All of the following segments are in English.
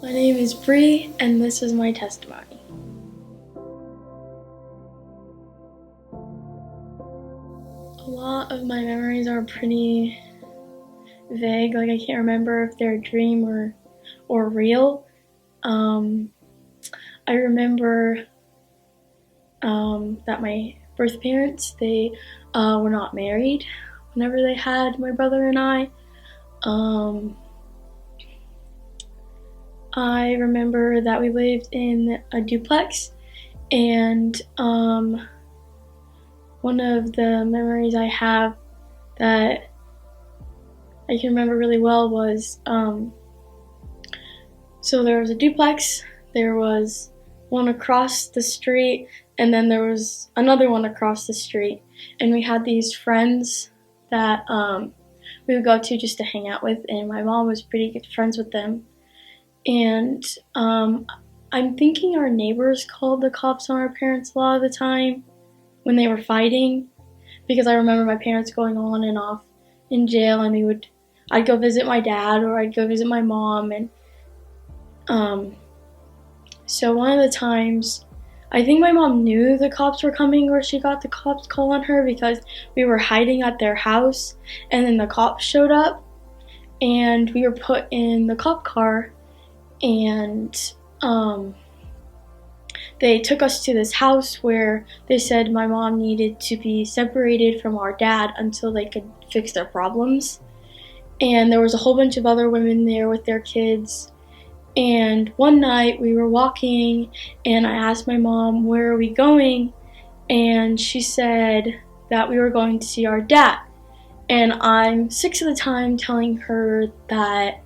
My name is Bree, and this is my testimony. A lot of my memories are pretty vague, like I can't remember if they're a dream or real. I remember that my birth parents, they were not married whenever they had my brother and I. I remember that we lived in a duplex, and one of the memories I have that I can remember really well was, so there was a duplex, there was one across the street, and then there was another one across the street, and we had these friends that we would go to just to hang out with, and my mom was pretty good friends with them. And I'm thinking our neighbors called the cops on our parents a lot of the time when they were fighting, because I remember my parents going on and off in jail, and I'd go visit my dad or I'd go visit my mom, and so one of the times, I think my mom knew the cops were coming, or she got the cops call on her because we were hiding at their house, and then the cops showed up, and we were put in the cop car, and they took us to this house where they said my mom needed to be separated from our dad until they could fix their problems. And there was a whole bunch of other women there with their kids. And one night we were walking, and I asked my mom, "Where are we going?" And she said that we were going to see our dad. And I'm 6 of the time telling her that,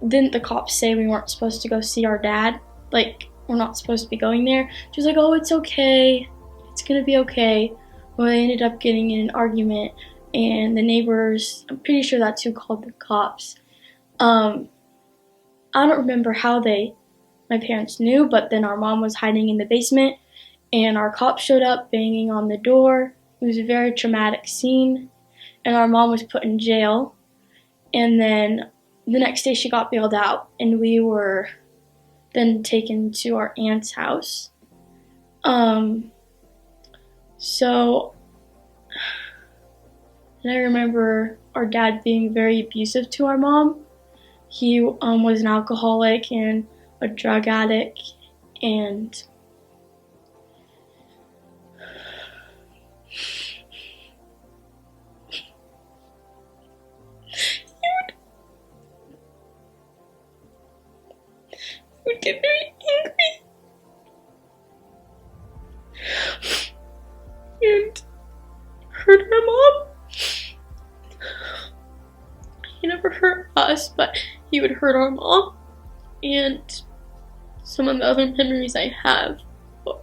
didn't the cops say we weren't supposed to go see our dad? Like, we're not supposed to be going there. She was like, "Oh, it's okay. It's gonna be okay." Well, they ended up getting in an argument, and the neighbors, I'm pretty sure that's who called the cops. I don't remember how my parents knew, but then our mom was hiding in the basement, and our cops showed up banging on the door. It was a very traumatic scene, and our mom was put in jail. And then the next day she got bailed out, and we were then taken to our aunt's house. So, and I remember our dad being very abusive to our mom. He was an alcoholic and a drug addict, and he would get very angry and hurt our mom. He never hurt us, but he would hurt our mom. And some of the other memories I have are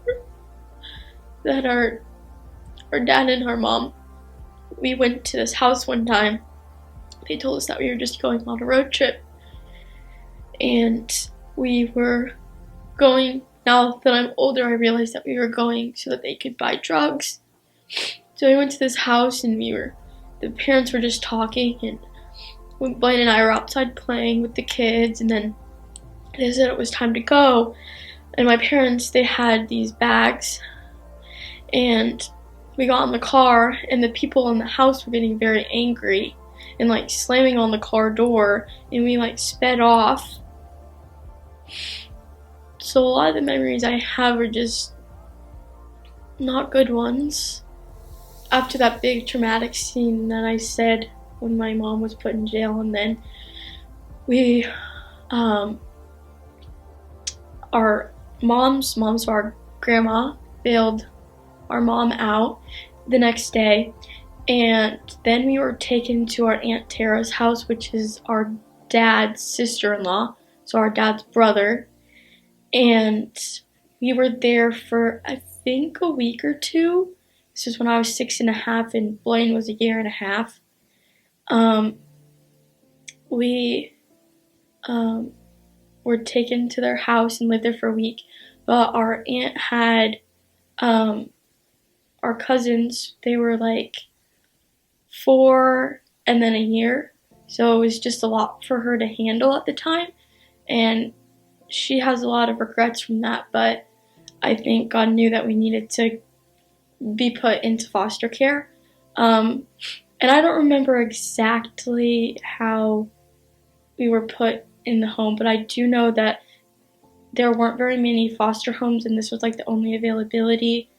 that our dad and our mom, we went to this house one time. They told us that we were just going on a road trip, and we were going, now that I'm older, I realized that we were going so that they could buy drugs. So we went to this house, and the parents were just talking, and Blaine and I were outside playing with the kids, and then they said it was time to go. And my parents, they had these bags, and we got in the car, and the people in the house were getting very angry and like slamming on the car door, and we like sped off. So a lot of the memories I have are just not good ones. After that big traumatic scene that I said when my mom was put in jail, and then our so our grandma bailed our mom out the next day, and then we were taken to our Aunt Tara's house, which is our dad's sister-in-law, so our dad's brother, and we were there for, I think, a week or two. This is when I was 6 and a half, and Blaine was a year and a half. We were taken to their house and lived there for a week, but our aunt had our cousins. They were like 4 and then a year, so it was just a lot for her to handle at the time. and she has a lot of regrets from that, but I think God knew that we needed to be put into foster care. And I don't remember exactly how we were put in the home, but I do know that there weren't very many foster homes, and this was like the only availability.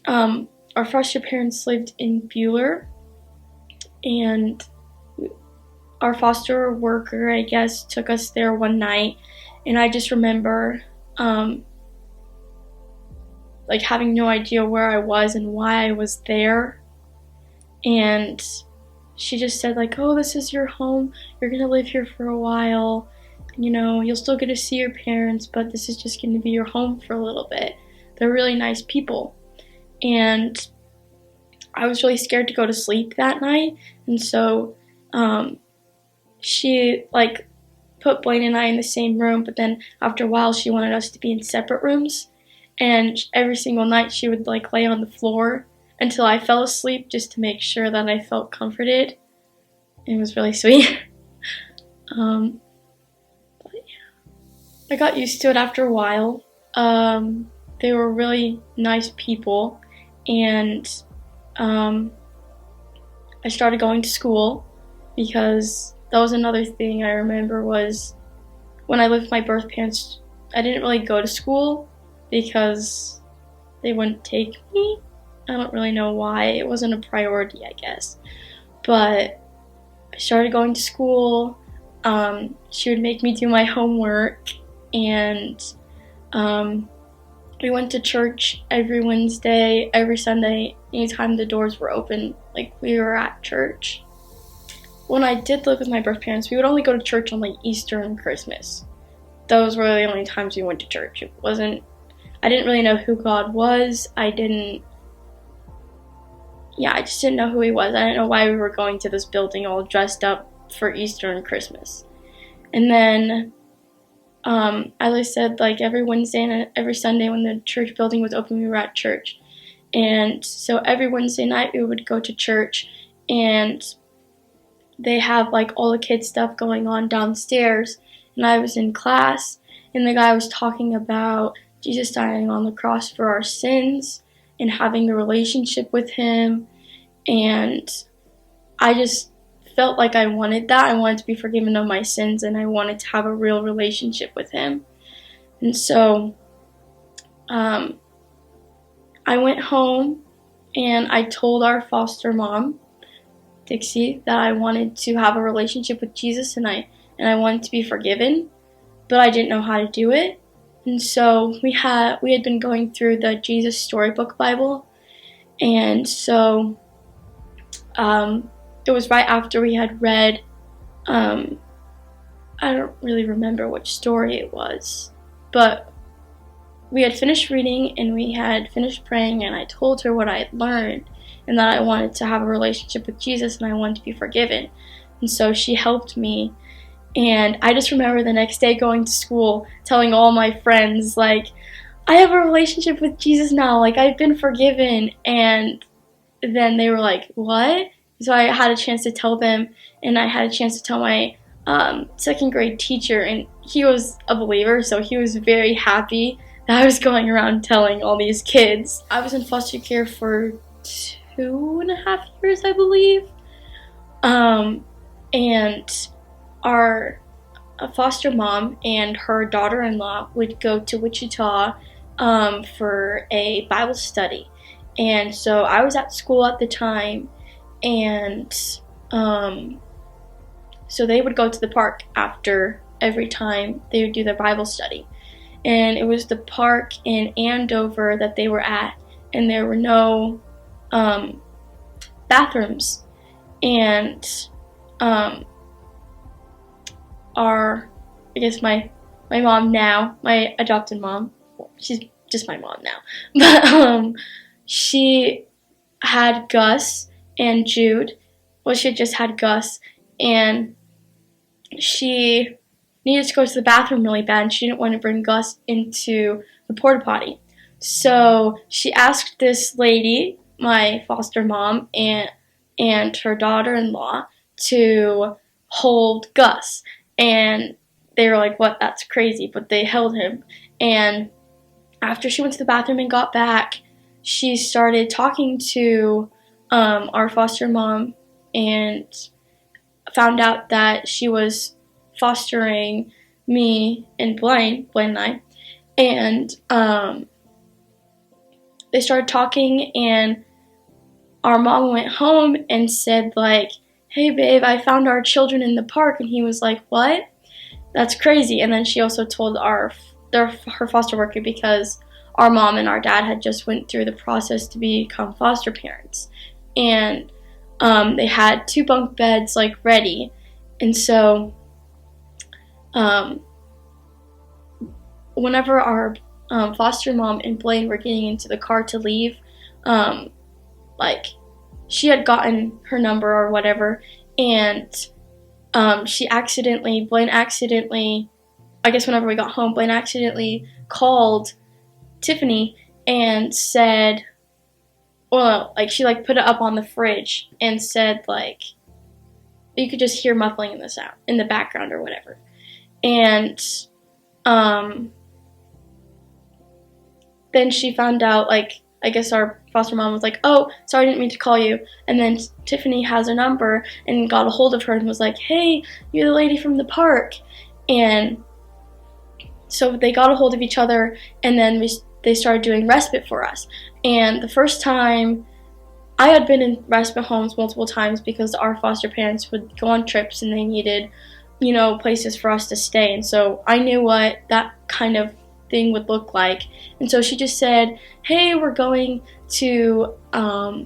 Our foster parents lived in Bueller, and our foster worker, I guess, took us there one night, and I just remember like having no idea where I was and why I was there. And she just said like, oh, this is your home, you're gonna live here for a while, you know, you'll still get to see your parents, but this is just gonna be your home for a little bit. They're really nice people. And I was really scared to go to sleep that night, and so she like put Blaine and I in the same room, but then after a while she wanted us to be in separate rooms, and every single night she would like lay on the floor until I fell asleep just to make sure that I felt comforted. It was really sweet. But yeah, I got used to it after a while. They were really nice people, and I started going to school, because that was another thing I remember was when I lived with my birth parents, I didn't really go to school because they wouldn't take me. I don't really know why. It wasn't a priority, I guess. But I started going to school. She would make me do my homework, and we went to church every Wednesday, every Sunday, anytime the doors were open, like we were at church. When I did live with my birth parents, we would only go to church on like Easter and Christmas. Those were the only times we went to church. I didn't really know who God was. I just didn't know who he was. I didn't know why we were going to this building all dressed up for Easter and Christmas. And then, as I said, like every Wednesday and every Sunday when the church building was open, we were at church. And so every Wednesday night we would go to church, and they have like all the kids stuff going on downstairs. And I was in class, and the guy was talking about Jesus dying on the cross for our sins and having a relationship with him. And I just felt like I wanted that. I wanted to be forgiven of my sins, and I wanted to have a real relationship with him. And so I went home and I told our foster mom, Dixie, that I wanted to have a relationship with Jesus, and I wanted to be forgiven, but I didn't know how to do it. And so we had been going through the Jesus Storybook Bible, and so it was right after we had read, I don't really remember which story it was, but we had finished reading and we had finished praying, and I told her what I had learned and that I wanted to have a relationship with Jesus and I wanted to be forgiven. And so she helped me. And I just remember the next day going to school telling all my friends, like, I have a relationship with Jesus now, like, I've been forgiven. And then they were like, what? So I had a chance to tell them, and I had a chance to tell my second grade teacher, and he was a believer, so he was very happy that I was going around telling all these kids. I was in foster care for 2.5 years, I believe. And our foster mom and her daughter-in-law would go to Wichita for a Bible study. And so I was at school at the time, and so they would go to the park after every time they would do their Bible study. And it was the park in Andover that they were at, and there were no bathrooms. And my mom now, my adopted mom, she's just my mom now, but she had Gus and Jude. Well, she had just had Gus, and she needed to go to the bathroom really bad, and she didn't want to bring Gus into the porta potty. So she asked this lady, my foster mom, and her daughter-in-law to hold Gus. And they were like, what, that's crazy, but they held him. And after she went to the bathroom and got back, she started talking to our foster mom and found out that she was fostering me and Blaine and I. And they started talking, and our mom went home and said, like, hey babe, I found our children in the park. And he was like, what? That's crazy. And then she also told her foster worker, because our mom and our dad had just went through the process to become foster parents, and they had 2 bunk beds like ready. And so whenever our foster mom and Blaine were getting into the car to leave, like, she had gotten her number or whatever, and Blaine accidentally, I guess whenever we got home, Blaine accidentally called Tiffany and said, well, like, she like put it up on the fridge and said, like, you could just hear muffling in the sound in the background or whatever. And then she found out, like, I guess our foster mom was like, oh, sorry, I didn't mean to call you. And then Tiffany has her number and got a hold of her and was like, hey, you're the lady from the park. And so they got a hold of each other, and then they started doing respite for us. And the first time, I had been in respite homes multiple times because our foster parents would go on trips and they needed, places for us to stay. And so I knew what that kind of thing would look like. And so she just said, hey, we're going to, I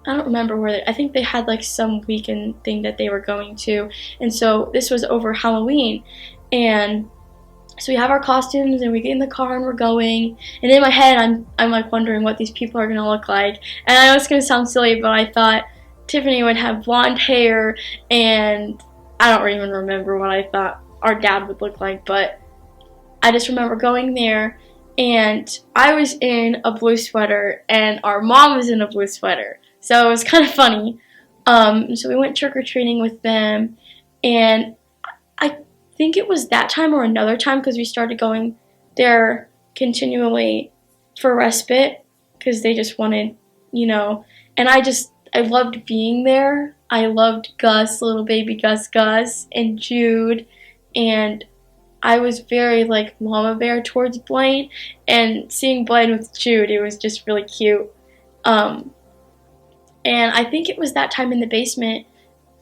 don't remember where, I think they had like some weekend thing that they were going to. And so this was over Halloween. And so we have our costumes and we get in the car and we're going. And in my head, I'm like wondering what these people are going to look like. And I know it's going to sound silly, but I thought Tiffany would have blonde hair, and I don't even remember what I thought our dad would look like, but I just remember going there, and I was in a blue sweater and our mom was in a blue sweater. So it was kind of funny. So we went trick-or-treating with them, and I think it was that time or another time, because we started going there continually for respite because they just wanted, and I loved being there. I loved Gus, little baby Gus, and Jude, and I was very like mama bear towards Blaine, and seeing Blaine with Jude, it was just really cute. And I think it was that time in the basement,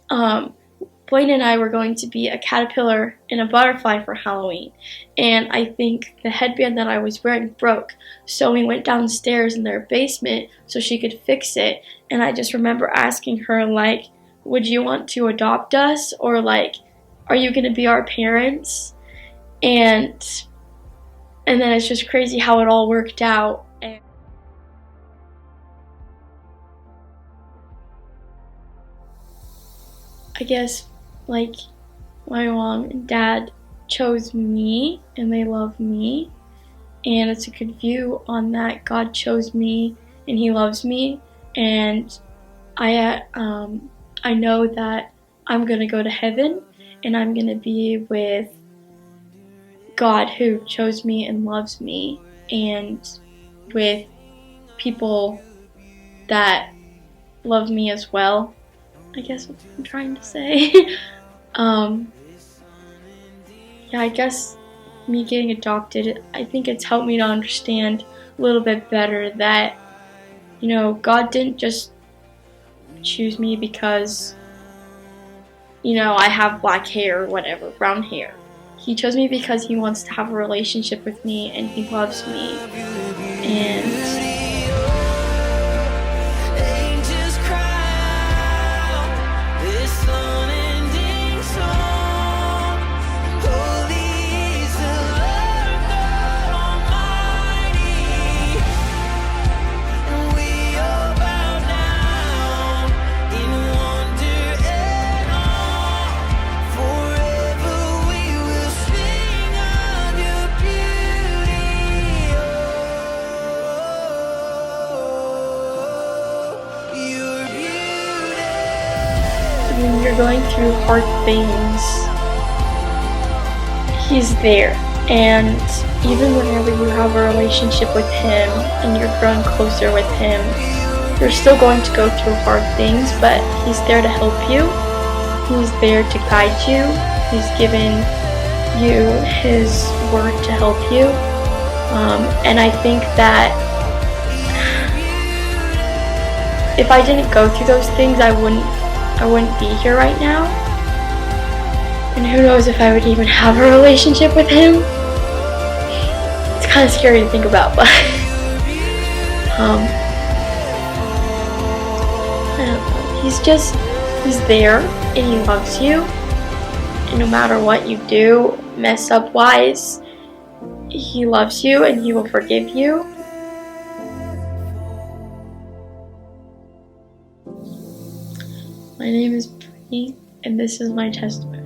Blaine and I were going to be a caterpillar and a butterfly for Halloween, and I think the headband that I was wearing broke, so we went downstairs in their basement so she could fix it. And I just remember asking her, like, would you want to adopt us, or like, are you going to be our parents? And then it's just crazy how it all worked out. And I guess, like, my mom and dad chose me, and they love me, and it's a good view on that. God chose me, and He loves me, and I know that I'm gonna go to heaven, and I'm gonna be with God who chose me and loves me, and with people that love me as well. I guess what I'm trying to say. Yeah, I guess me getting adopted, I think it's helped me to understand a little bit better that, God didn't just choose me because, I have black hair or whatever, brown hair. He chose me because He wants to have a relationship with me, and He loves me. And when you're going through hard things, He's there. And even whenever you have a relationship with him and you're growing closer with him, you're still going to go through hard things, but he's there to help you. He's there to guide you. He's given you his word to help you. And I think that if I didn't go through those things, I wouldn't be here right now. And who knows if I would even have a relationship with him. It's kind of scary to think about, but I don't know. He's there and he loves you. And no matter what you do, mess up wise, he loves you and he will forgive you. My name is Bree, and this is my testimony.